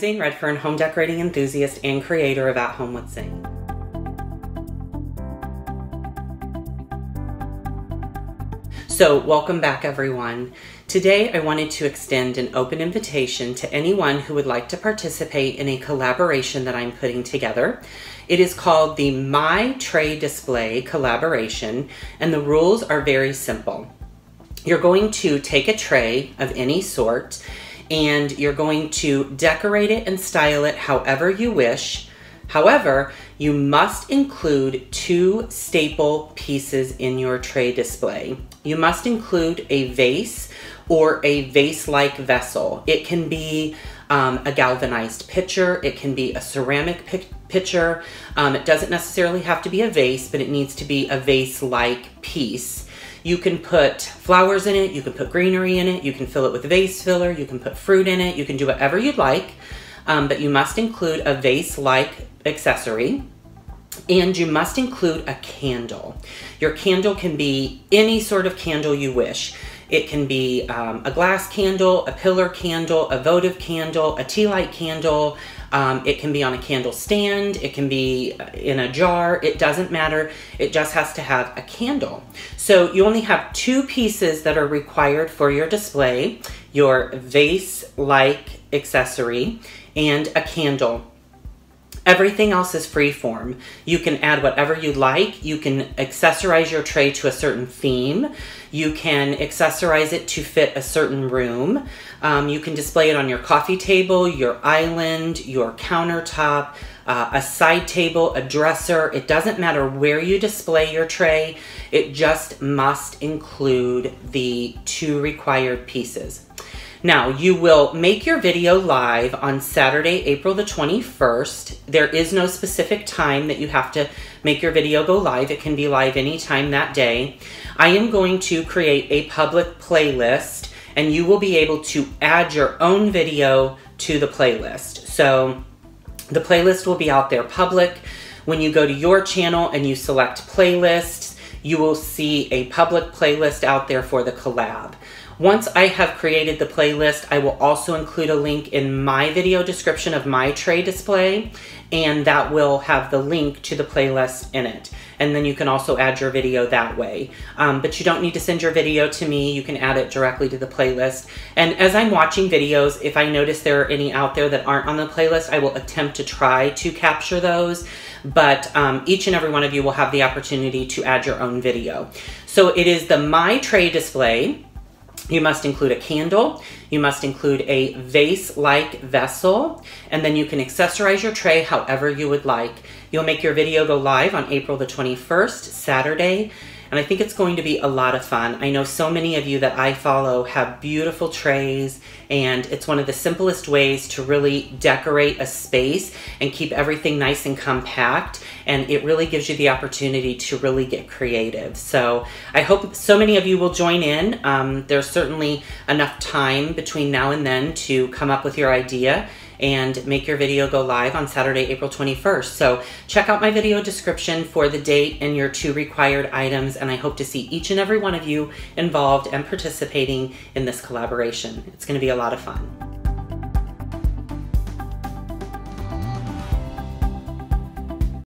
Zane Redfern, home decorating enthusiast and creator of At Home with Zane. So welcome back everyone. Today I wanted to extend an open invitation to anyone who would like to participate in a collaboration that I'm putting together. It is called the My Tray Display Collaboration, and the rules are very simple. You're going to take a tray of any sort and you're going to decorate it and style it however you wish. However, you must include 2 staple pieces in your tray display. You must include a vase or a vase-like vessel. It can be a galvanized pitcher, it can be a ceramic pitcher. It doesn't necessarily have to be a vase, but it needs to be a vase-like piece. You can put flowers in it, you can put greenery in it, you can fill it with vase filler, you can put fruit in it, you can do whatever you'd like, but you must include a vase-like accessory, and you must include a candle. Your candle can be any sort of candle you wish. It can be a glass candle, a pillar candle, a votive candle, a tea light candle. It can be on a candle stand. It can be in a jar. It doesn't matter. It just has to have a candle. So you only have 2 pieces that are required for your display: your vase-like accessory and a candle. Everything else is free form. You can add whatever you like. You can accessorize your tray to a certain theme. You can accessorize it to fit a certain room. You can display it on your coffee table, your island, your countertop, a side table, a dresser. It doesn't matter where you display your tray. It just must include the 2 required pieces. Now, you will make your video live on Saturday, April the 21st. There is no specific time that you have to make your video go live. It can be live anytime that day. I am going to create a public playlist, and you will be able to add your own video to the playlist. So the playlist will be out there public. When you go to your channel and you select playlists, you will see a public playlist out there for the collab. Once I have created the playlist, I will also include a link in my video description of my tray display, and that will have the link to the playlist in it. And then you can also add your video that way. But you don't need to send your video to me. You can add it directly to the playlist. And as I'm watching videos, if I notice there are any out there that aren't on the playlist, I will attempt to try to capture those. But each and every one of you will have the opportunity to add your own video. So it is the My Tray Display. You must include a candle, you must include a vase-like vessel, and then you can accessorize your tray however you would like. You'll make your video go live on April the 21st, Saturday, and I think it's going to be a lot of fun. I know so many of you that I follow have beautiful trays, and it's one of the simplest ways to really decorate a space and keep everything nice and compact, and it really gives you the opportunity to really get creative. So I hope so many of you will join in. There's certainly enough time between now and then to come up with your idea and make your video go live on Saturday, April 21st. So check out my video description for the date and your 2 required items, and I hope to see each and every one of you involved and participating in this collaboration. It's going to be a lot of fun.